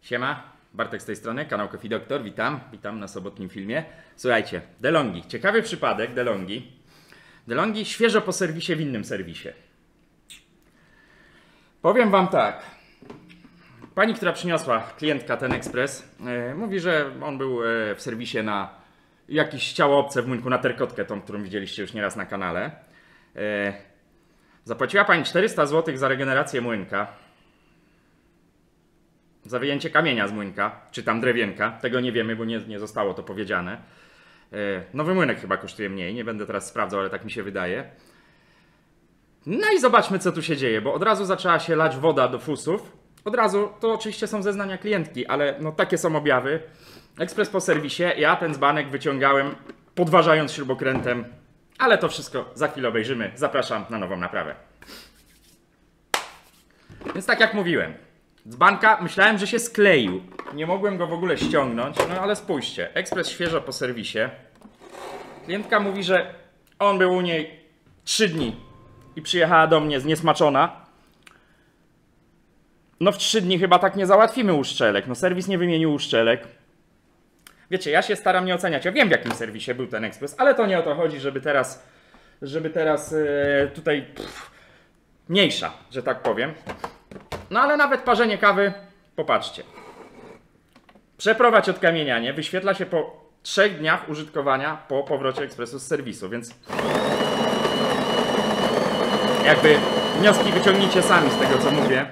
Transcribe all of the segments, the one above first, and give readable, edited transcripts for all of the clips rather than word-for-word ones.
Siema, Bartek z tej strony, kanał Coffee Doctor, witam na sobotnim filmie. Słuchajcie, DeLonghi, ciekawy przypadek DeLonghi świeżo po serwisie w innym serwisie. Powiem wam tak, pani, która przyniosła klientka ten ekspres, mówi, że on był w serwisie na jakieś ciało obce w młynku, na terkotkę, tą, którą widzieliście już nieraz na kanale. Zapłaciła pani 400 zł za regenerację młynka. Za wyjęcie kamienia z młynka, czy tam drewienka, tego nie wiemy, bo nie zostało to powiedziane. Nowy młynek chyba kosztuje mniej, nie będę teraz sprawdzał, ale tak mi się wydaje. No i zobaczmy, co tu się dzieje, bo od razu zaczęła się lać woda do fusów. Od razu, to oczywiście są zeznania klientki, ale no takie są objawy. Ekspres po serwisie, ja ten dzbanek wyciągałem, podważając śrubokrętem, ale to wszystko za chwilę obejrzymy. Zapraszam na nową naprawę. Więc tak jak mówiłem, dzbanka myślałem, że się skleił. Nie mogłem go w ogóle ściągnąć, no ale spójrzcie, ekspres świeżo po serwisie. Klientka mówi, że on był u niej 3 dni i przyjechała do mnie zniesmaczona. No w 3 dni chyba tak nie załatwimy uszczelek, no serwis nie wymienił uszczelek. Wiecie, ja się staram nie oceniać, ja wiem w jakim serwisie był ten ekspres, ale to nie o to chodzi, żeby teraz tutaj mniejsza, że tak powiem. No ale nawet parzenie kawy, popatrzcie. Przeprowadź odkamienianie, wyświetla się po 3 dniach użytkowania po powrocie ekspresu z serwisu, więc jakby wnioski wyciągnijcie sami z tego, co mówię.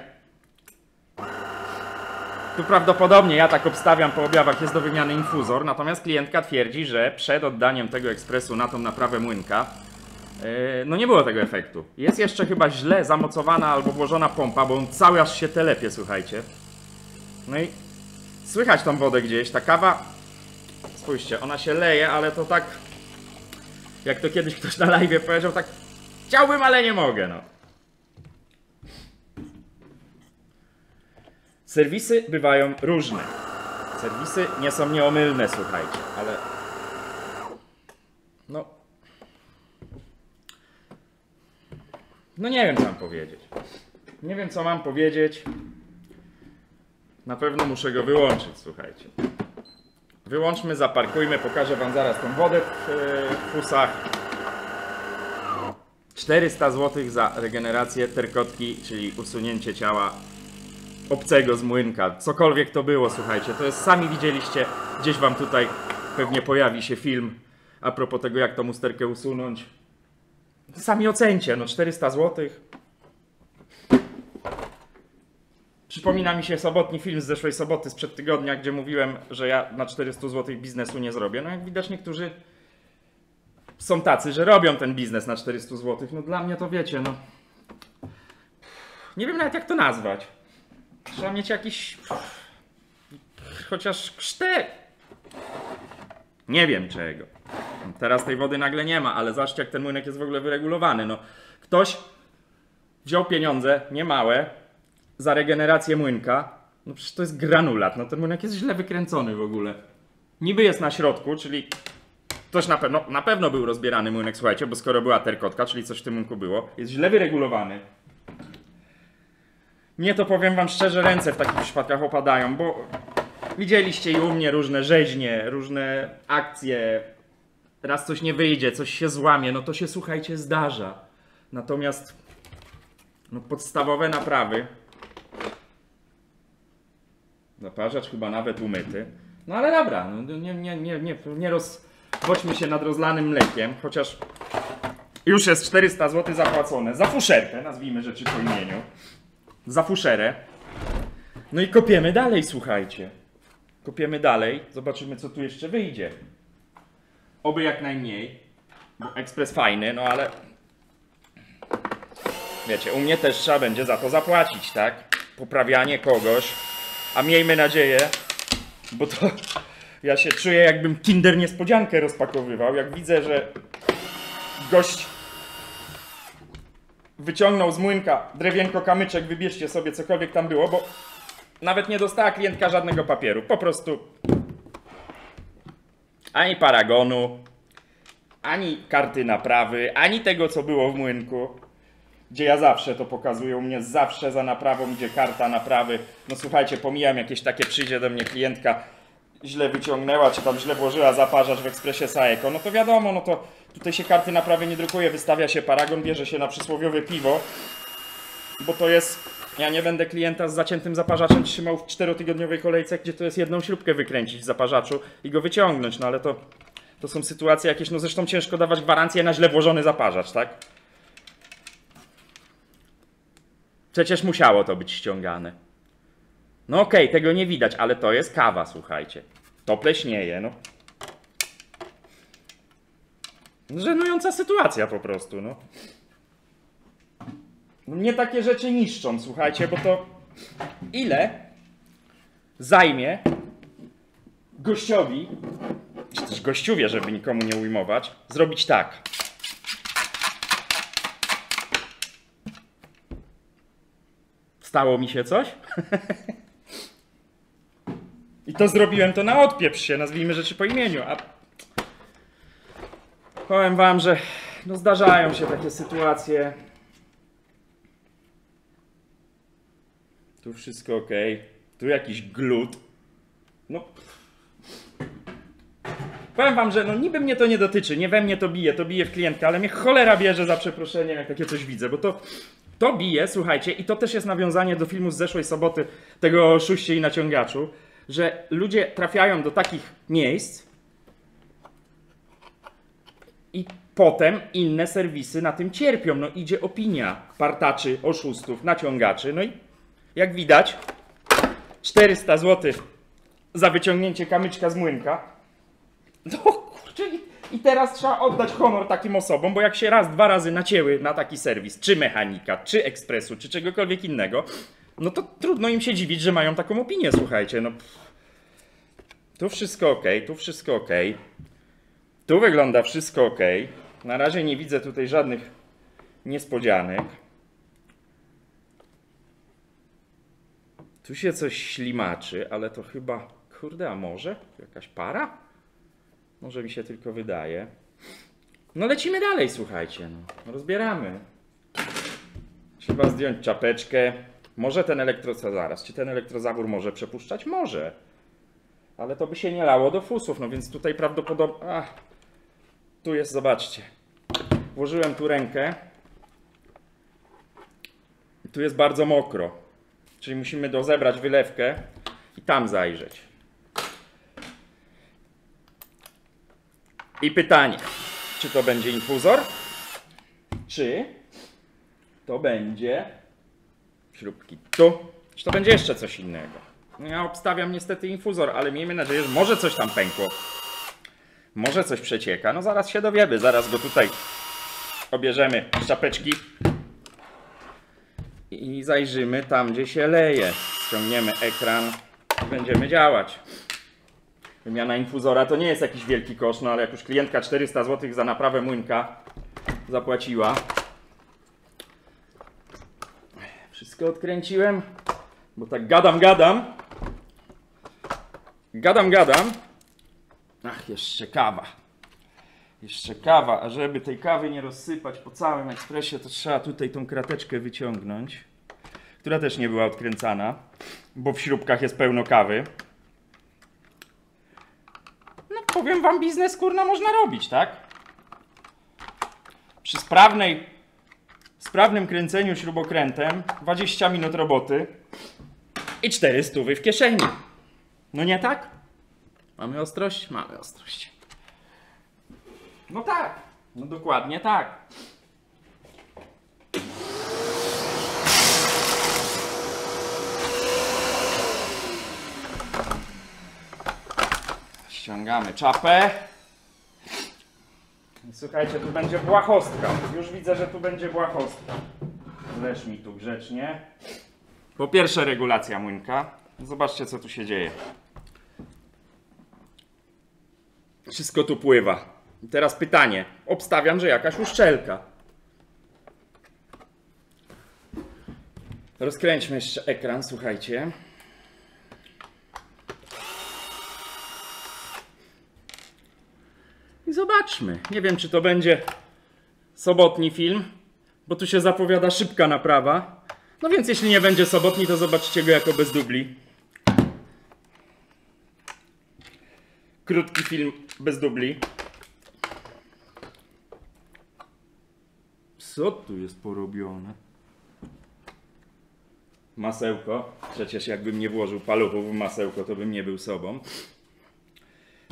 Tu prawdopodobnie, ja tak obstawiam po objawach, jest do wymiany infuzor, natomiast klientka twierdzi, że przed oddaniem tego ekspresu na tą naprawę młynka no nie było tego efektu. Jest jeszcze chyba źle zamocowana albo włożona pompa, bo on cały aż się telepie, słuchajcie. No i słychać tą wodę gdzieś, ta kawa, spójrzcie, ona się leje, ale to tak, jak to kiedyś ktoś na live powiedział, tak chciałbym, ale nie mogę, no. Serwisy bywają różne. Serwisy nie są nieomylne, słuchajcie, ale no nie wiem, co mam powiedzieć. Nie wiem, co mam powiedzieć. Na pewno muszę go wyłączyć, słuchajcie. Wyłączmy, zaparkujmy, pokażę wam zaraz tą wodę w fusach. 400 zł za regenerację terkotki, czyli usunięcie ciała obcego z młynka. Cokolwiek to było, słuchajcie. To jest, sami widzieliście, gdzieś wam tutaj pewnie pojawi się film a propos tego, jak tą usterkę usunąć. Sami ocencie, no 400 zł. Przypomina mi się sobotni film z zeszłej soboty, sprzed tygodnia, gdzie mówiłem, że ja na 400 zł biznesu nie zrobię. No jak widać, niektórzy są tacy, że robią ten biznes na 400 zł. No dla mnie to wiecie, no. Nie wiem nawet, jak to nazwać. Trzeba mieć jakiś chociaż krztek. Nie wiem czego. Teraz tej wody nagle nie ma, ale zobaczcie, jak ten młynek jest w ogóle wyregulowany. No, ktoś wziął pieniądze, niemałe, za regenerację młynka. No przecież to jest granulat, no ten młynek jest źle wykręcony w ogóle. Niby jest na środku, czyli ktoś na pewno był rozbierany młynek, słuchajcie, bo skoro była terkotka, czyli coś w tym młynku było, jest źle wyregulowany. Mnie to, powiem wam szczerze, ręce w takich przypadkach opadają, bo widzieliście i u mnie różne rzeźnie, różne akcje. Raz coś nie wyjdzie, coś się złamie, no to się, słuchajcie, zdarza. Natomiast no, podstawowe naprawy. Zaparzacz chyba nawet umyty. No ale dobra, no, nie rozwodźmy się nad rozlanym mlekiem, chociaż już jest 400 zł zapłacone za fuszerkę, nazwijmy rzeczy po imieniu. Za fuszerę. No i kopiemy dalej, słuchajcie. Kopiemy dalej, zobaczymy, co tu jeszcze wyjdzie. Oby jak najmniej, bo ekspres fajny, no ale wiecie, u mnie też trzeba będzie za to zapłacić, tak? Poprawianie kogoś, a miejmy nadzieję, bo to ja się czuję, jakbym Kinder niespodziankę rozpakowywał, jak widzę, że gość wyciągnął z młynka drewienko, kamyczek, wybierzcie sobie cokolwiek tam było, bo nawet nie dostała klientka żadnego papieru, po prostu ani paragonu, ani karty naprawy, ani tego, co było w młynku. gdzie ja zawsze to pokazuję, u mnie zawsze za naprawą idzie karta naprawy. No słuchajcie, pomijam jakieś takie, przyjdzie do mnie klientka, źle wyciągnęła, czy tam źle włożyła zaparzacz w ekspresie Saeco, no to wiadomo, no to tutaj się karty naprawy nie drukuje, wystawia się paragon, bierze się na przysłowiowe piwo, bo to jest, ja nie będę klienta z zaciętym zaparzaczem trzymał w 4-tygodniowej kolejce, gdzie to jest jedną śrubkę wykręcić w zaparzaczu i go wyciągnąć, no ale to są sytuacje jakieś, no zresztą ciężko dawać gwarancję na źle włożony zaparzacz, tak? Przecież musiało to być ściągane. No okej, tego nie widać, ale to jest kawa, słuchajcie. To pleśnieje, no. Żenująca sytuacja po prostu, no. No mnie takie rzeczy niszczą, słuchajcie, bo to ile zajmie gościowi, czy też gościuwie, żeby nikomu nie ujmować, zrobić tak. Stało mi się coś? I to zrobiłem to na odpieprz się, nazwijmy rzeczy po imieniu. A powiem wam, że no zdarzają się takie sytuacje. Tu wszystko ok. Tu jakiś glut. No. Powiem wam, że no niby mnie to nie dotyczy, nie we mnie to bije w klientkę, ale mnie cholera bierze za przeproszeniem, jak takie coś widzę, bo to bije, słuchajcie, i to też jest nawiązanie do filmu z zeszłej soboty, tego o oszuście i naciągaczu, że ludzie trafiają do takich miejsc i potem inne serwisy na tym cierpią. No idzie opinia partaczy, oszustów, naciągaczy, no i jak widać 400 zł za wyciągnięcie kamyczka z młynka. No kurczę, i teraz trzeba oddać honor takim osobom, bo jak się raz, dwa razy nacięły na taki serwis, czy mechanika, czy ekspresu, czy czegokolwiek innego, no to trudno im się dziwić, że mają taką opinię, słuchajcie, no. Tu wszystko ok, tu wszystko ok. Tu wygląda wszystko ok. Na razie nie widzę tutaj żadnych niespodzianek. Tu się coś ślimaczy, ale to chyba, kurde, a może? Jakaś para? Może mi się tylko wydaje. No lecimy dalej, słuchajcie. No. Rozbieramy. Trzeba zdjąć czapeczkę. Może ten zaraz. Czy ten elektrozabór może przepuszczać? Może. Ale to by się nie lało do fusów, no więc tutaj prawdopodobnie... Ach, tu jest, zobaczcie. Włożyłem tu rękę. Tu jest bardzo mokro. Czyli musimy dozebrać wylewkę i tam zajrzeć. I pytanie, czy to będzie infuzor, czy to będzie śrubki tu, czy to będzie jeszcze coś innego. Ja obstawiam niestety infuzor, ale miejmy nadzieję, że może coś tam pękło. Może coś przecieka. No zaraz się dowiemy, zaraz go tutaj obierzemy z czapeczki i zajrzymy tam, gdzie się leje. Ściągniemy ekran i będziemy działać. Wymiana infuzora to nie jest jakiś wielki koszt, no ale jak już klientka 400 zł za naprawę młynka zapłaciła. Wszystko odkręciłem, bo tak gadam. Ach, jeszcze kawa. A żeby tej kawy nie rozsypać po całym ekspresie, to trzeba tutaj tą krateczkę wyciągnąć, która też nie była odkręcana, bo w śrubkach jest pełno kawy. No powiem wam, biznes kurna można robić, tak? Przy sprawnym kręceniu śrubokrętem 20 minut roboty i 400 w kieszeni. No nie tak? Mamy ostrość? Mamy ostrość. No tak, no dokładnie tak. Ściągamy czapę. I słuchajcie, tu będzie błahostka. Już widzę, że tu będzie błahostka. Leż mi tu grzecznie. Po pierwsze regulacja młynka. Zobaczcie, co tu się dzieje. Wszystko tu pływa. I teraz pytanie. Obstawiam, że jakaś uszczelka. Rozkręćmy jeszcze ekran, słuchajcie. I zobaczmy. Nie wiem, czy to będzie sobotni film, bo tu się zapowiada szybka naprawa. No więc jeśli nie będzie sobotni, to zobaczcie go jako bez dubli. Krótki film bez dubli. Co tu jest porobione? Masełko. Przecież jakbym nie włożył paluchów w masełko, to bym nie był sobą.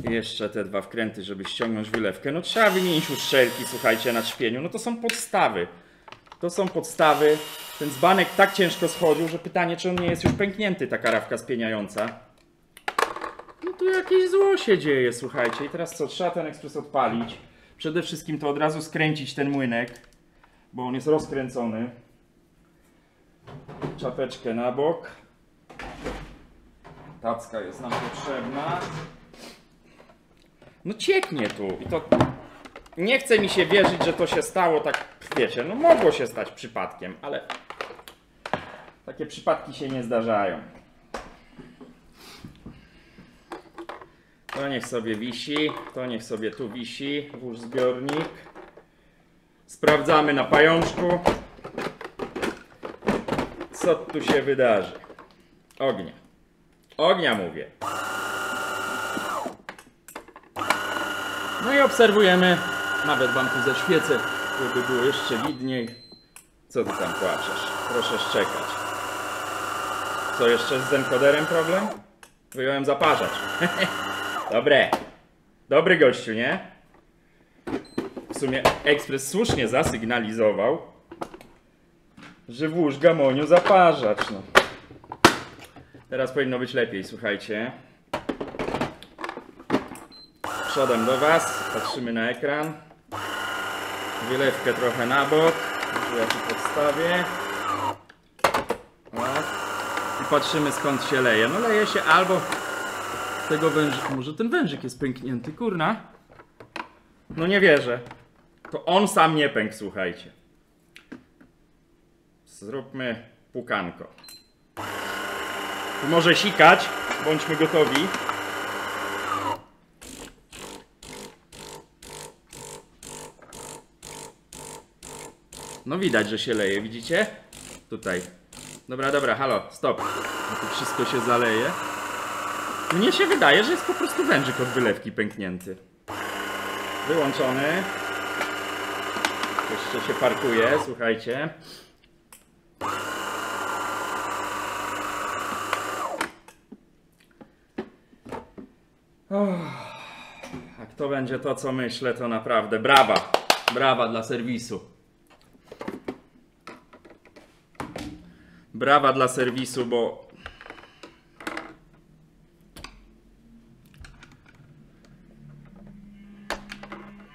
I jeszcze te dwa wkręty, żeby ściągnąć wylewkę. No trzeba wymienić uszczelki, słuchajcie, na trzpieniu. No to są podstawy. To są podstawy. Ten dzbanek tak ciężko schodził, że pytanie, czy on nie jest już pęknięty, ta karawka spieniająca. No tu jakieś zło się dzieje, słuchajcie. I teraz co? Trzeba ten ekspres odpalić. Przede wszystkim to od razu skręcić ten młynek, bo on jest rozkręcony. Czapeczkę na bok. Tacka jest nam potrzebna. No cieknie tu. I to nie chce mi się wierzyć, że to się stało tak, wiecie, no mogło się stać przypadkiem, ale takie przypadki się nie zdarzają. To niech sobie wisi, to niech sobie tu wisi, włóż zbiornik. Sprawdzamy na pajączku, co tu się wydarzy. Ognia. Ognia mówię. No i obserwujemy, nawet wam tu zaświecę, żeby było jeszcze widniej. Co ty tam płaczesz? Proszę szczekać. Co jeszcze z encoderem problem? Wyjąłem zaparzacz. Dobre. Dobry gościu, nie? W sumie ekspres słusznie zasygnalizował, że włóż gamoniu zaparzacz. No. Teraz powinno być lepiej, słuchajcie. Przodem do was, patrzymy na ekran. Wylewkę trochę na bok. Może ja tu podstawię. O. I patrzymy, skąd się leje. No leje się albo z tego wężyka. Może ten wężyk jest pęknięty, kurna. No nie wierzę. To on sam nie pękł, słuchajcie. Zróbmy pukanko. Tu może sikać, bądźmy gotowi. No widać, że się leje, widzicie? Tutaj. Dobra, halo, stop. No tu wszystko się zaleje. Mnie się wydaje, że jest po prostu wężyk od wylewki pęknięty. Wyłączony. Jeszcze się parkuje, słuchajcie. Jak to będzie to, co myślę, to naprawdę brawa. Brawa dla serwisu. Brawa dla serwisu, bo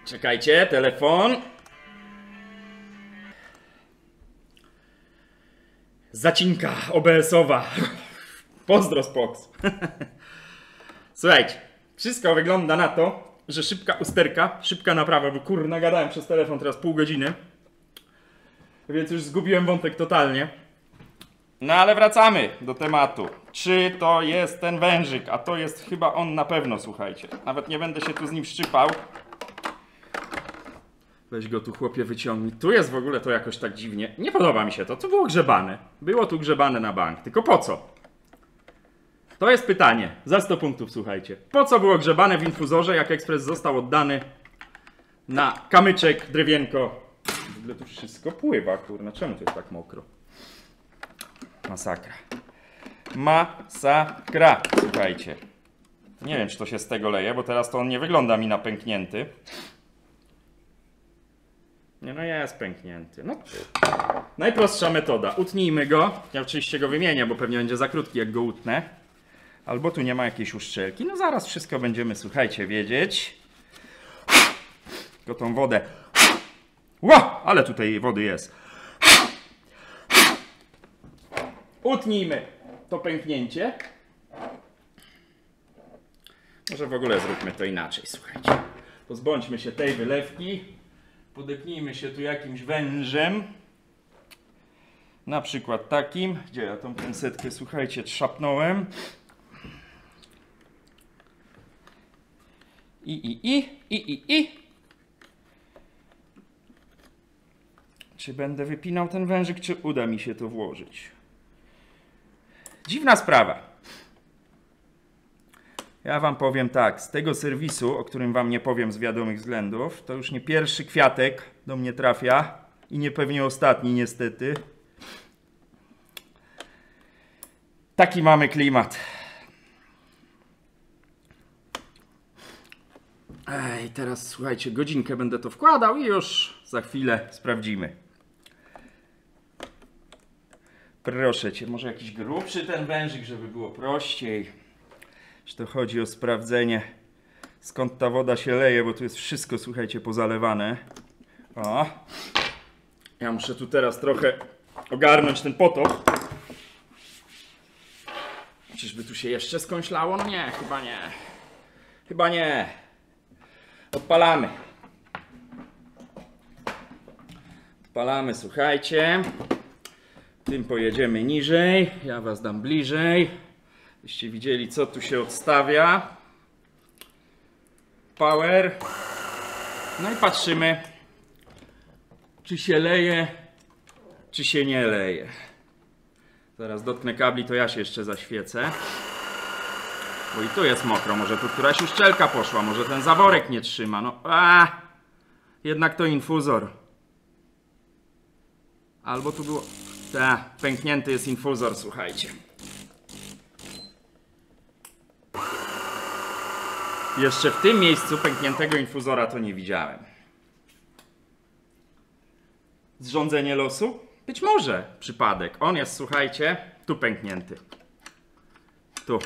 czekajcie, telefon. Zacinka OBS-owa. Pozdro z Pox. Słuchajcie, wszystko wygląda na to, że szybka usterka, szybka naprawa, bo kurna gadałem przez telefon teraz pół godziny. Więc już zgubiłem wątek totalnie. No ale wracamy do tematu. Czy to jest ten wężyk? A to jest chyba on na pewno, słuchajcie. Nawet nie będę się tu z nim szczypał. Weź go tu, chłopie, wyciągnij. Tu jest w ogóle to jakoś tak dziwnie. Nie podoba mi się to. Co było grzebane? Było tu grzebane na bank. Tylko po co? To jest pytanie. Za 100 punktów, słuchajcie. Po co było grzebane w infuzorze, jak ekspres został oddany na kamyczek, drewienko? W ogóle tu wszystko pływa, kurna. Czemu to jest tak mokro? Masakra. Masakra, słuchajcie. Nie wiem, czy to się z tego leje, bo teraz to on nie wygląda mi na pęknięty. Nie, no jest pęknięty. No. Najprostsza metoda. Utnijmy go. Ja oczywiście go wymienię, bo pewnie będzie za krótki, jak go utnę. Albo tu nie ma jakiejś uszczelki. No zaraz wszystko będziemy, słuchajcie, wiedzieć. Tylko tą wodę. Ło! Ale tutaj wody jest. Utnijmy to pęknięcie. Może w ogóle zróbmy to inaczej, słuchajcie. Pozbądźmy się tej wylewki. Podepnijmy się tu jakimś wężem. Na przykład takim. Gdzie ja tą pensetkę, słuchajcie, trzapnąłem. I. Czy będę wypinał ten wężyk, czy uda mi się to włożyć? Dziwna sprawa. Ja wam powiem tak, z tego serwisu, o którym wam nie powiem z wiadomych względów, to już nie pierwszy kwiatek do mnie trafia i nie pewnie ostatni niestety. Taki mamy klimat. Ej, teraz słuchajcie, godzinkę będę to wkładał i już za chwilę sprawdzimy. Proszę cię, może jakiś grubszy ten wężyk, żeby było prościej. Że to chodzi o sprawdzenie, skąd ta woda się leje, bo tu jest wszystko, słuchajcie, pozalewane. O! Ja muszę tu teraz trochę ogarnąć ten potop. Czyżby tu się jeszcze skąślało? No nie, chyba nie. Chyba nie. Odpalamy. Odpalamy, słuchajcie. Tym pojedziemy niżej. Ja was dam bliżej. Byście widzieli, co tu się odstawia. Power. No i patrzymy, czy się leje, czy się nie leje. Zaraz dotknę kabli, to ja się jeszcze zaświecę. Bo i tu jest mokro, może tu któraś uszczelka poszła, może ten zaworek nie trzyma. No, jednak to infuzor. Albo tu było... pęknięty jest infuzor, słuchajcie. Jeszcze w tym miejscu pękniętego infuzora to nie widziałem. Zrządzenie losu? Być może przypadek. On jest, słuchajcie, tu pęknięty. Tu.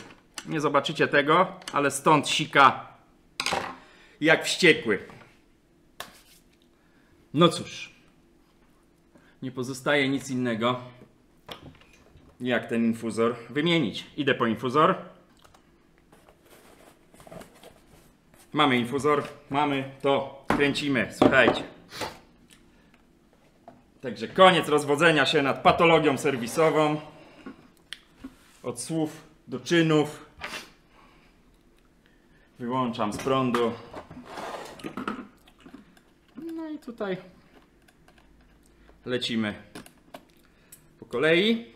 Nie zobaczycie tego, ale stąd sika jak wściekły. No cóż. Nie pozostaje nic innego, jak ten infuzor wymienić. Idę po infuzor. Mamy infuzor, mamy to, kręcimy, słuchajcie. Także koniec rozwodzenia się nad patologią serwisową. Od słów do czynów. Wyłączam z prądu. No i tutaj lecimy po kolei.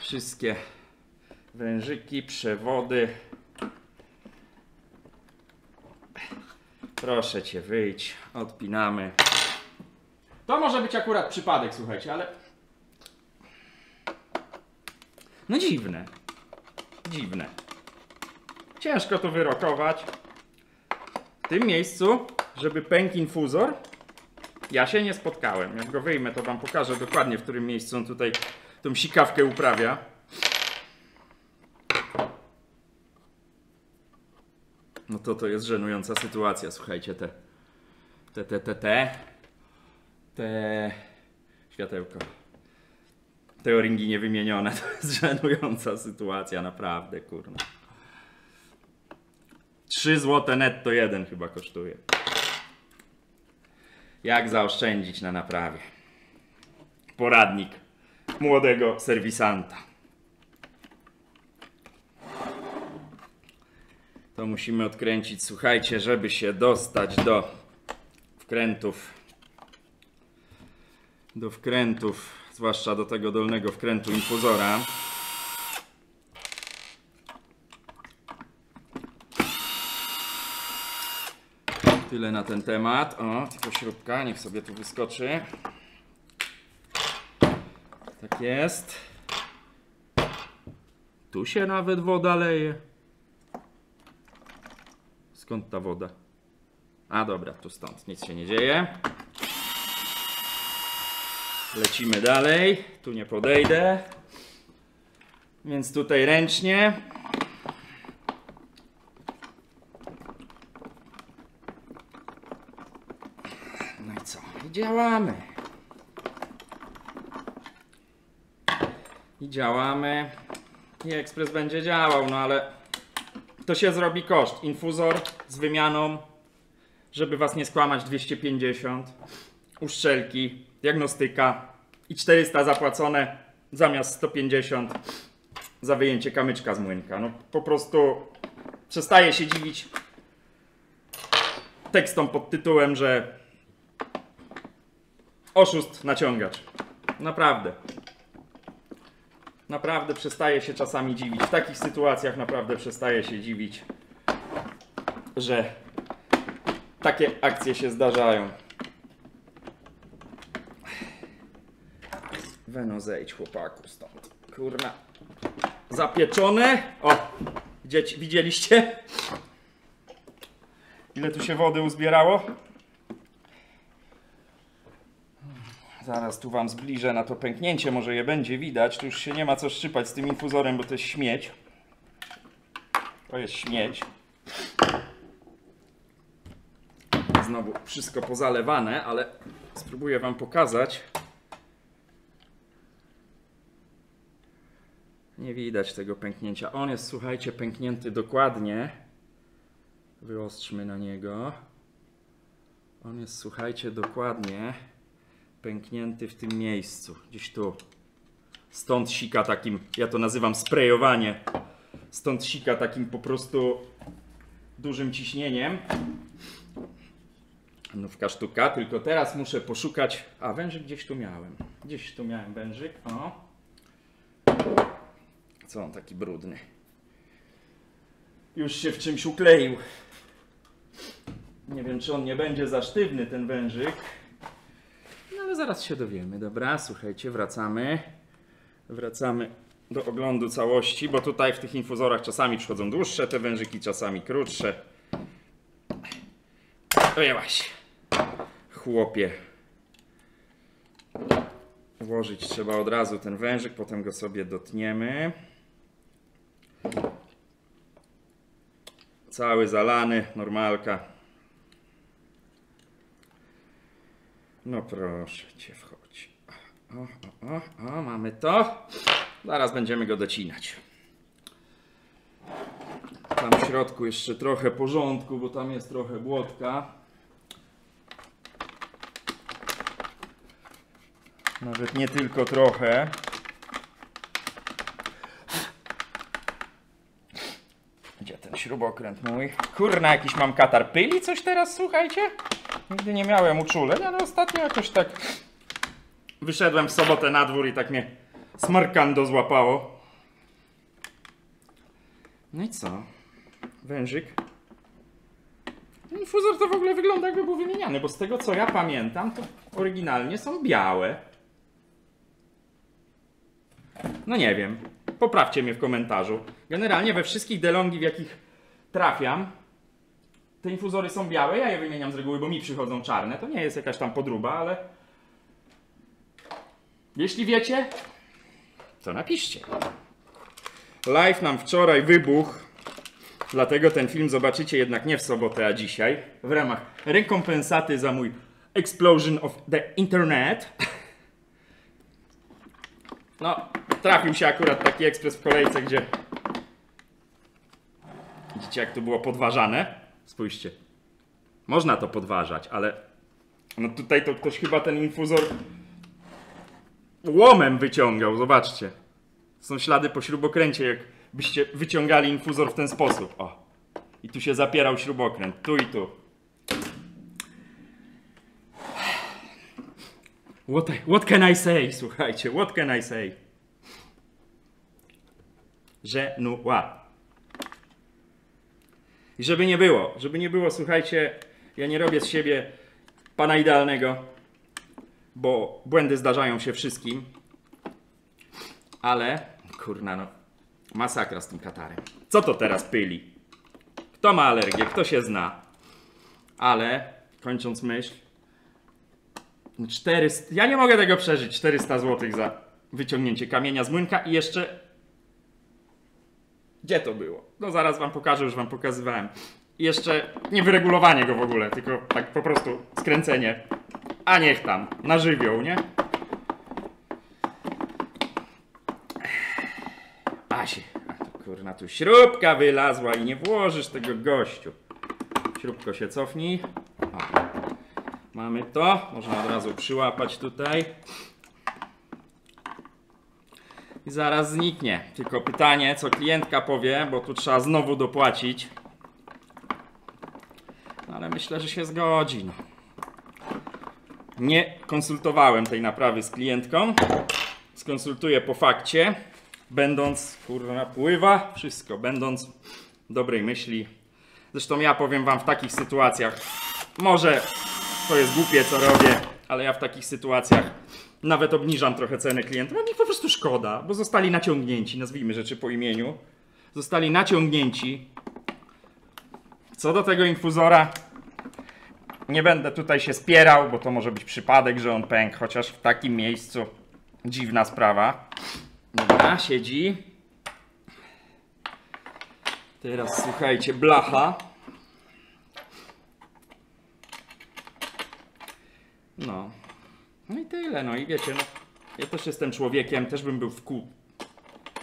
Wszystkie wężyki, przewody. Proszę cię, wyjdź. Odpinamy. To może być akurat przypadek, słuchajcie, ale... No dziwne. Dziwne. Ciężko to wyrokować. W tym miejscu, żeby pękł infuzor, ja się nie spotkałem. Jak go wyjmę, to wam pokażę dokładnie, w którym miejscu on tutaj tą sikawkę uprawia. No to jest żenująca sytuacja, słuchajcie, te światełko. Te o-ringi niewymienione, to jest żenująca sytuacja, naprawdę, kurna. 3 zł netto 1 chyba kosztuje. Jak zaoszczędzić na naprawie? Poradnik młodego serwisanta. To musimy odkręcić, słuchajcie, żeby się dostać do wkrętów. Do wkrętów, zwłaszcza do tego dolnego wkrętu infuzora. Tyle na ten temat. O, tylko śrubka, niech sobie tu wyskoczy. Tak jest. Tu się nawet woda leje. Skąd ta woda? A dobra, tu stąd, nic się nie dzieje. Lecimy dalej. Tu nie podejdę. Więc tutaj ręcznie. No i co? I działamy. I działamy. I ekspres będzie działał, no ale to się zrobi koszt. Infuzor z wymianą, żeby was nie skłamać, 250. Uszczelki, diagnostyka i 400 zapłacone zamiast 150 za wyjęcie kamyczka z młynka. No po prostu przestaję się dziwić, tekstom pod tytułem, że oszust naciągacz. Naprawdę. Naprawdę przestaję się czasami dziwić. W takich sytuacjach naprawdę przestaję się dziwić, że takie akcje się zdarzają. Weno, zejdź, chłopaku, stąd. Kurna. Zapieczone. O, widzieliście? Ile tu się wody uzbierało? Zaraz tu wam zbliżę na to pęknięcie, może je będzie widać. Tu już się nie ma co szczypać z tym infuzorem, bo to jest śmieć. To jest śmieć. Znowu wszystko pozalewane, ale spróbuję wam pokazać. Nie widać tego pęknięcia. On jest, słuchajcie, pęknięty dokładnie. Wyostrzmy na niego. On jest, słuchajcie, dokładnie pęknięty w tym miejscu. Gdzieś tu. Stąd sika takim, ja to nazywam sprejowanie. Stąd sika takim po prostu dużym ciśnieniem. Nówka sztuka, tylko teraz muszę poszukać. A, wężyk gdzieś tu miałem. Gdzieś tu miałem wężyk. O. Co on taki brudny? Już się w czymś ukleił. Nie wiem, czy on nie będzie za sztywny, ten wężyk. No ale zaraz się dowiemy. Dobra, słuchajcie, wracamy. Wracamy do oglądu całości, bo tutaj w tych infuzorach czasami przychodzą dłuższe te wężyki, czasami krótsze. Ojęłaś. Chłopie. Włożyć trzeba od razu ten wężyk, potem go sobie dotniemy. Cały zalany, normalka. No proszę cię, wchodź. O, mamy to. Zaraz będziemy go docinać. Tam w środku jeszcze trochę porządku, bo tam jest trochę błotka. Nawet nie tylko trochę. Gdzie ten śrubokręt mój? Kurna, jakiś mam katar. Pyli coś teraz, słuchajcie? Nigdy nie miałem uczuleń, ale ostatnio jakoś tak wyszedłem w sobotę na dwór i tak mnie smarkando złapało. No i co? Wężyk. Ten infuzor to w ogóle wygląda, jakby był wymieniany, bo z tego co ja pamiętam, to oryginalnie są białe. No nie wiem. Poprawcie mnie w komentarzu. Generalnie we wszystkich DeLonghi, w jakich trafiam, te infuzory są białe. Ja je wymieniam z reguły, bo mi przychodzą czarne. To nie jest jakaś tam podróba, ale jeśli wiecie, to napiszcie. Live nam wczoraj wybuchł, dlatego ten film zobaczycie jednak nie w sobotę, a dzisiaj. W ramach rekompensaty za mój Explosion of the Internet. No, trafił się akurat taki ekspres w kolejce, gdzie widzicie, jak to było podważane? Spójrzcie. Można to podważać, ale no tutaj to ktoś chyba ten infuzor łomem wyciągał, zobaczcie. Są ślady po śrubokręcie, jakbyście wyciągali infuzor w ten sposób. O. I tu się zapierał śrubokręt, tu i tu. What can I say? Słuchajcie, what can I say? Je nous vois. I żeby nie było, słuchajcie, ja nie robię z siebie pana idealnego, bo błędy zdarzają się wszystkim, ale, kurna no, masakra z tym katarem. Co to teraz pyli? Kto ma alergię? Kto się zna? Ale, kończąc myśl, 400, ja nie mogę tego przeżyć, 400 zł za wyciągnięcie kamienia z młynka i jeszcze... Gdzie to było? No zaraz wam pokażę, już wam pokazywałem. I jeszcze nie wyregulowanie go w ogóle, tylko tak po prostu skręcenie. A niech tam, na żywioł, nie? Kurna, tu śrubka wylazła i nie włożysz tego, gościu. Śrubko się cofnij. O. Mamy to, można od razu przyłapać tutaj. I zaraz zniknie. Tylko pytanie, co klientka powie, bo tu trzeba znowu dopłacić. No ale myślę, że się zgodzi. No. Nie konsultowałem tej naprawy z klientką. Skonsultuję po fakcie. Będąc, kurwa, pływa, wszystko, będąc dobrej myśli. Zresztą ja powiem wam w takich sytuacjach, może to jest głupie co robię, ale ja w takich sytuacjach nawet obniżam trochę cenę klientom. A mi po prostu szkoda, bo zostali naciągnięci, nazwijmy rzeczy po imieniu. Zostali naciągnięci. Co do tego infuzora, nie będę tutaj się spierał, bo to może być przypadek, że on pękł, chociaż w takim miejscu dziwna sprawa. Dobra, siedzi. Teraz słuchajcie, blacha. No. No i tyle, no i wiecie, no, ja też jestem człowiekiem, też bym był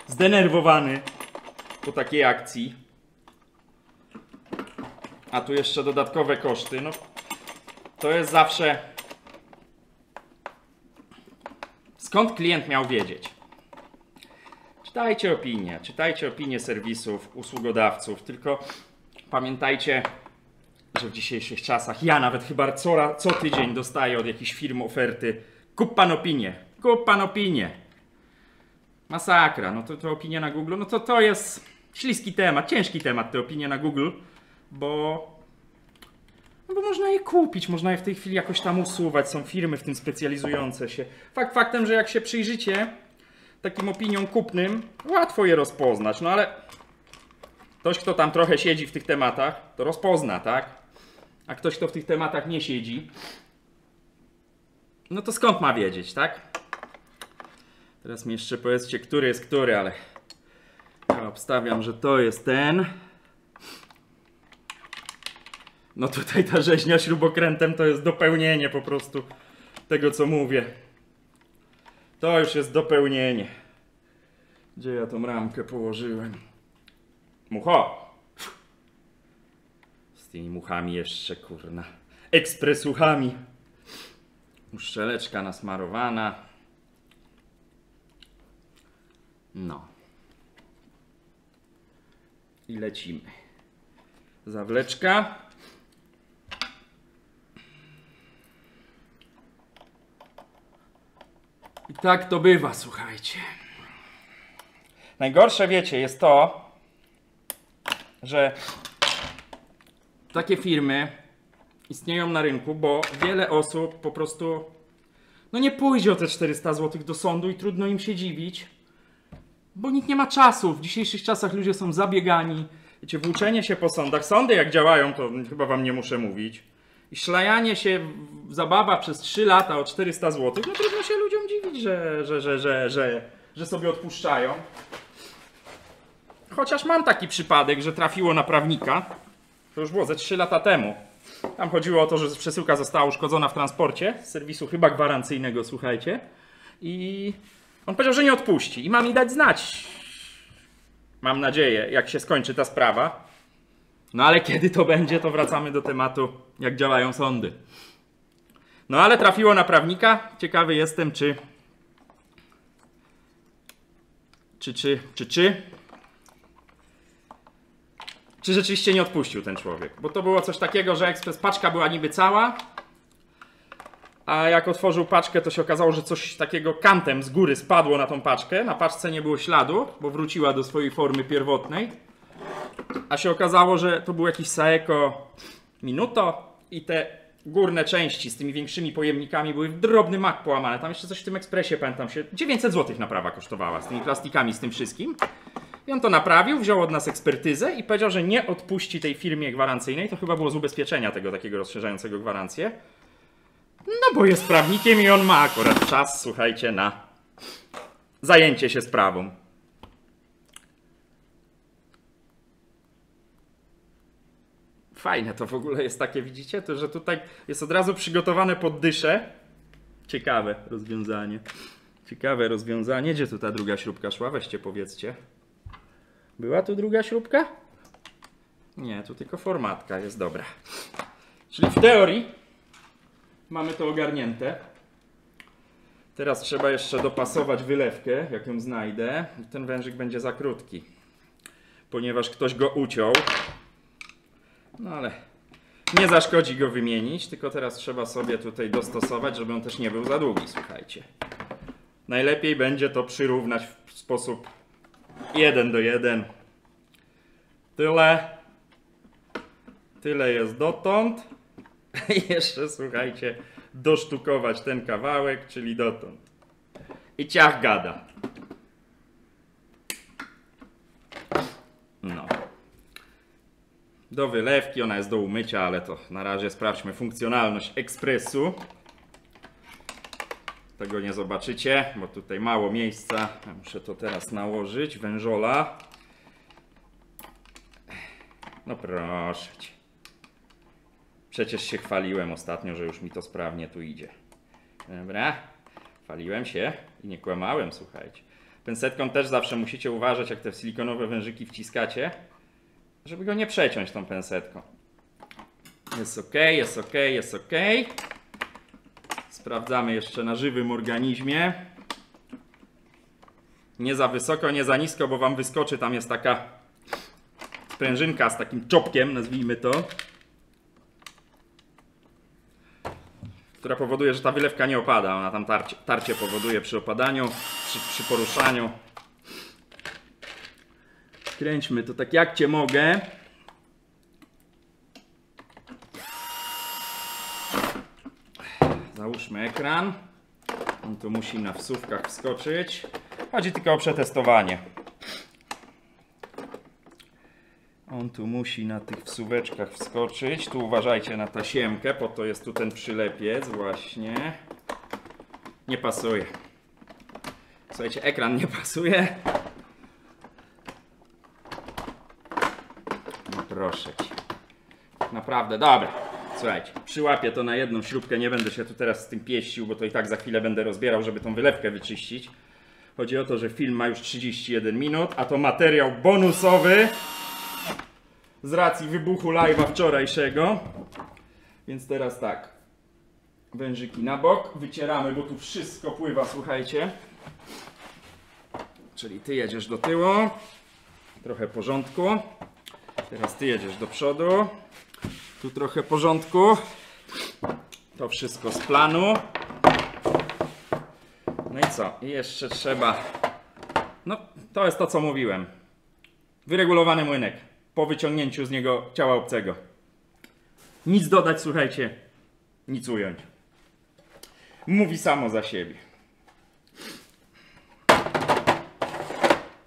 zdenerwowany po takiej akcji. A tu jeszcze dodatkowe koszty, no to jest zawsze... Skąd klient miał wiedzieć? Czytajcie opinie serwisów, usługodawców, tylko pamiętajcie, że w dzisiejszych czasach ja nawet chyba co tydzień dostaję od jakichś firm oferty. Kup pan opinię. Masakra, no to opinie na Google, no to jest śliski temat, ciężki temat te opinie na Google, bo można je kupić, można je w tej chwili jakoś tam usuwać, są firmy w tym specjalizujące się. Faktem, że jak się przyjrzycie takim opiniom kupnym, łatwo je rozpoznać, no ale ktoś, kto tam trochę siedzi w tych tematach, to rozpozna, tak? A ktoś, kto w tych tematach nie siedzi, no to skąd ma wiedzieć, tak? Teraz mi jeszcze powiedzcie, który jest który, ale ja obstawiam, że to jest ten. No tutaj ta rzeźnia śrubokrętem to jest dopełnienie po prostu tego, co mówię. To już jest dopełnienie. Gdzie ja tą ramkę położyłem? Mucho! Z tymi muchami jeszcze, kurna. Ekspresuchami. Uszczeleczka nasmarowana. No. I lecimy. Zawleczka. I tak to bywa, słuchajcie. Najgorsze, wiecie, jest to, że takie firmy istnieją na rynku, bo wiele osób po prostu no nie pójdzie o te 400 zł do sądu i trudno im się dziwić, bo nikt nie ma czasu. W dzisiejszych czasach ludzie są zabiegani. Wiecie, włóczenie się po sądach. Sądy jak działają, to chyba wam nie muszę mówić. I szlajanie się, zabawa przez 3 lata o 400 zł, no trudno się ludziom dziwić, że sobie odpuszczają. Chociaż mam taki przypadek, że trafiło na prawnika. To już było ze 3 lata temu. Tam chodziło o to, że przesyłka została uszkodzona w transporcie z serwisu chyba gwarancyjnego, słuchajcie. I on powiedział, że nie odpuści. I ma mi dać znać. Mam nadzieję, jak się skończy ta sprawa. No ale kiedy to będzie, to wracamy do tematu, jak działają sądy. No ale trafiło na prawnika. Ciekawy jestem, czy rzeczywiście nie odpuścił ten człowiek. Bo to było coś takiego, że ekspres paczka była niby cała, a jak otworzył paczkę, to się okazało, że coś takiego kantem z góry spadło na tą paczkę. Na paczce nie było śladu, bo wróciła do swojej formy pierwotnej. A się okazało, że to był jakiś Saeco Minuto i te górne części z tymi większymi pojemnikami były w drobny mak połamane. Tam jeszcze coś w tym ekspresie, pamiętam się, 900 zł naprawa kosztowała z tymi plastikami, z tym wszystkim. I on to naprawił, wziął od nas ekspertyzę i powiedział, że nie odpuści tej firmie gwarancyjnej. To chyba było z ubezpieczenia tego takiego rozszerzającego gwarancję. No bo jest prawnikiem i on ma akurat czas, słuchajcie, na zajęcie się sprawą. Fajne to w ogóle jest takie, widzicie? To, że tutaj jest od razu przygotowane pod dyszę. Ciekawe rozwiązanie. Ciekawe rozwiązanie. Gdzie tu ta druga śrubka szła? Weźcie, powiedzcie. Była tu druga śrubka? Nie, tu tylko formatka jest, dobra. Czyli w teorii mamy to ogarnięte. Teraz trzeba jeszcze dopasować wylewkę, jak ją znajdę. Ten wężyk będzie za krótki, ponieważ ktoś go uciął. No ale Nie zaszkodzi go wymienić, tylko teraz trzeba sobie tutaj dostosować, żeby on też nie był za długi, słuchajcie. Najlepiej będzie to przyrównać w sposób 1:1. Tyle jest dotąd. I jeszcze, słuchajcie, dosztukować ten kawałek, czyli dotąd. I ciach gada. No. Do wylewki, ona jest do umycia, ale to na razie sprawdźmy funkcjonalność ekspresu. Tego nie zobaczycie, bo tutaj mało miejsca. Ja muszę to teraz nałożyć, wężola. No proszę cię. Przecież się chwaliłem ostatnio, że już mi to sprawnie tu idzie. Dobra, chwaliłem się i nie kłamałem, słuchajcie. Pensetką też zawsze musicie uważać, jak te silikonowe wężyki wciskacie, żeby go nie przeciąć tą pensetką. Jest ok, jest ok, jest ok. Sprawdzamy jeszcze na żywym organizmie. Nie za wysoko, nie za nisko, bo wam wyskoczy. Tam jest taka sprężynka z takim czopkiem, nazwijmy to, która powoduje, że ta wylewka nie opada. Ona tam tarcie powoduje przy opadaniu, przy poruszaniu. Kręćmy to tak jak cię mogę. Załóżmy ekran. On tu musi na wsówkach wskoczyć. Chodzi tylko o przetestowanie. On tu musi na tych wsuweczkach wskoczyć. Tu uważajcie na tasiemkę, po to jest tu ten przylepiec właśnie. Nie pasuje. Słuchajcie, ekran nie pasuje. No proszę cię. Naprawdę, dobra. Słuchajcie, przyłapię to na jedną śrubkę, nie będę się tu teraz z tym pieścił, bo to i tak za chwilę będę rozbierał, żeby tą wylewkę wyczyścić. Chodzi o to, że film ma już 31 minut, a to materiał bonusowy z racji wybuchu live'a wczorajszego. Więc teraz tak, wężyki na bok, wycieramy, bo tu wszystko pływa, słuchajcie. Czyli ty jedziesz do tyłu, trochę porządku. Teraz ty jedziesz do przodu. Tu trochę porządku. To wszystko z planu. No i co? I jeszcze trzeba... No, to jest to, co mówiłem. Wyregulowany młynek. Po wyciągnięciu z niego ciała obcego. Nic dodać, słuchajcie. Nic ująć. Mówi samo za siebie.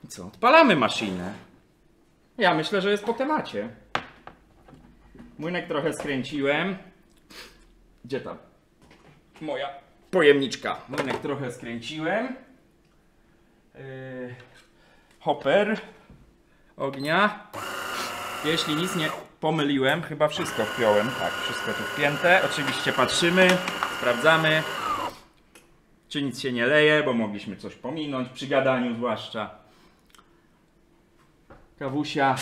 I co? Odpalamy maszynę. Ja myślę, że jest po temacie. Młynek trochę skręciłem. Gdzie tam? Moja pojemniczka. Młynek trochę skręciłem. Hopper ognia. Jeśli nic nie pomyliłem, chyba wszystko wpiąłem. Tak, wszystko tu wpięte. Oczywiście patrzymy, sprawdzamy, czy nic się nie leje, bo mogliśmy coś pominąć, przy gadaniu zwłaszcza. Kawusia.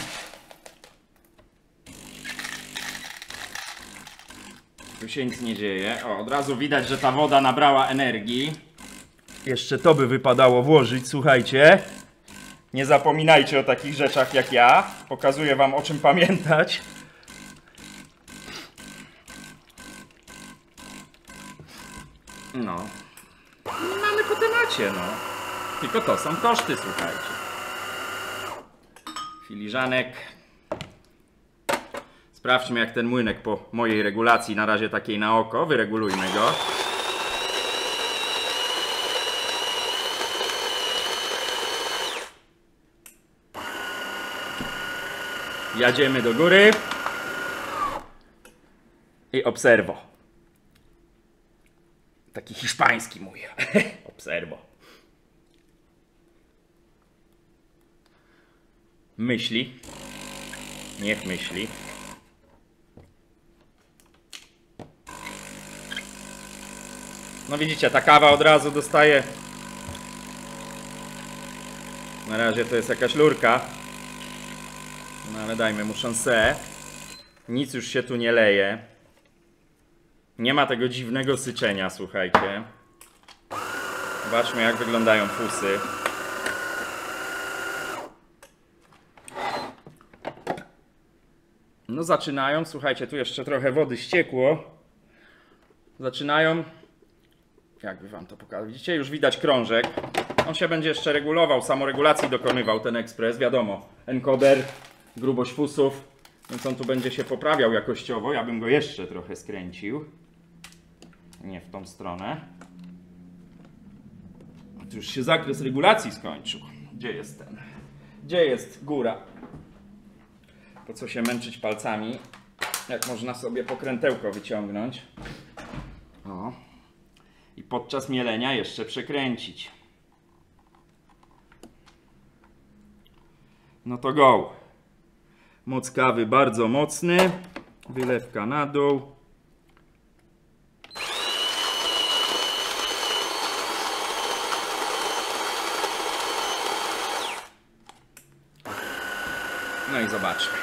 Tu się nic nie dzieje. O, od razu widać, że ta woda nabrała energii. Jeszcze to by wypadało włożyć, słuchajcie. Nie zapominajcie o takich rzeczach jak ja. Pokazuję wam, o czym pamiętać. No. Mamy po temacie, no. Tylko to są koszty, słuchajcie. Filiżanek. Sprawdźmy, jak ten młynek po mojej regulacji, na razie takiej na oko. Wyregulujmy go. Jadziemy do góry. I obserwo. Taki hiszpański mój. Obserwo. Myśli. Niech myśli. No widzicie, ta kawa od razu dostaje. Na razie to jest jakaś lurka. No ale dajmy mu szansę. Nic już się tu nie leje. Nie ma tego dziwnego syczenia, słuchajcie. Zobaczmy, jak wyglądają fusy. No zaczynają, słuchajcie, tu jeszcze trochę wody ściekło. Zaczynają, jakby wam to pokazać, widzicie, już widać krążek. On się będzie jeszcze regulował, samoregulacji dokonywał ten ekspres, wiadomo, encoder, grubość fusów, więc on tu będzie się poprawiał jakościowo. Ja bym go jeszcze trochę skręcił. Nie w tą stronę. Tu już się zakres regulacji skończył. Gdzie jest ten? Gdzie jest góra? Po co się męczyć palcami, jak można sobie pokrętełko wyciągnąć. O. I podczas mielenia jeszcze przekręcić. No to go. Moc kawy bardzo mocny. Wylewka na dół. No i zobaczmy.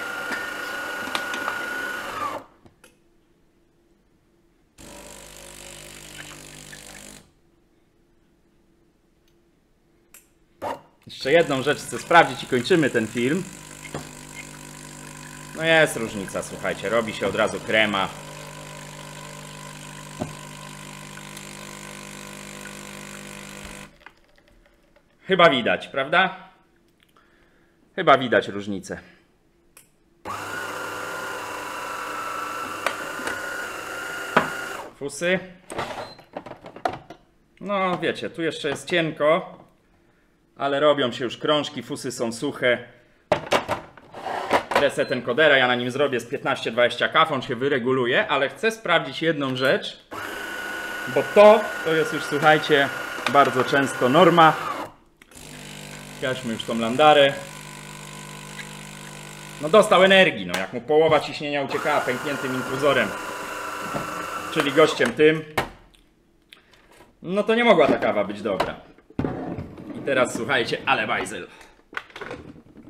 Jeszcze jedną rzecz chcę sprawdzić i kończymy ten film. No jest różnica, słuchajcie, robi się od razu krema. Chyba widać, prawda? Chyba widać różnicę. Fusy. No wiecie, tu jeszcze jest cienko, ale robią się już krążki, fusy są suche. Reset encodera, ja na nim zrobię z 15-20 kaf, on się wyreguluje, ale chcę sprawdzić jedną rzecz, bo to jest już, słuchajcie, bardzo często norma. Gaśmy już tą landarę. No dostał energii, no jak mu połowa ciśnienia uciekała pękniętym infuzorem, czyli gościem tym, no to nie mogła ta kawa być dobra. I teraz słuchajcie, ale bajzel.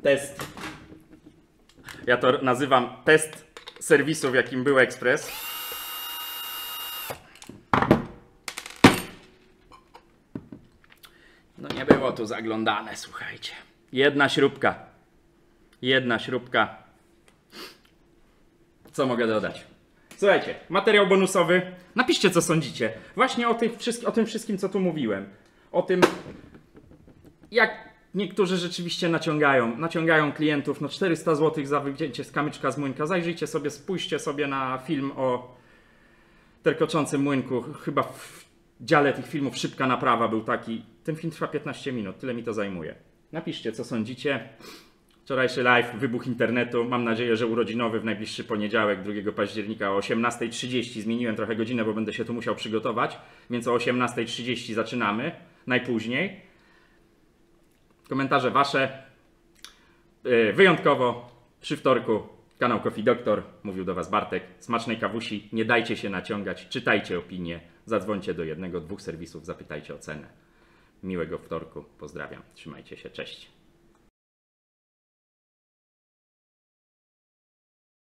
Test. Ja to nazywam test serwisu, w jakim był ekspres. No nie było tu zaglądane, słuchajcie. Jedna śrubka. Jedna śrubka. Co mogę dodać? Słuchajcie, materiał bonusowy. Napiszcie, co sądzicie. Właśnie o tym wszystkim, co tu mówiłem. O tym, jak niektórzy rzeczywiście naciągają klientów. No 400 zł za wyjęcie z kamyczka z młynka. Zajrzyjcie sobie, spójrzcie sobie na film o terkoczącym młynku. Chyba w dziale tych filmów Szybka Naprawa był taki. Ten film trwa 15 minut, tyle mi to zajmuje. Napiszcie, co sądzicie. Wczorajszy live, wybuch internetu. Mam nadzieję, że urodzinowy w najbliższy poniedziałek, 2 października o 18:30. Zmieniłem trochę godzinę, bo będę się tu musiał przygotować. Więc o 18:30 zaczynamy. Najpóźniej. Komentarze wasze. Wyjątkowo przy wtorku kanał Coffee Doctor. Mówił do was Bartek. Smacznej kawusi. Nie dajcie się naciągać. Czytajcie opinie. Zadzwońcie do 1-2 serwisów. Zapytajcie o cenę. Miłego wtorku. Pozdrawiam. Trzymajcie się. Cześć.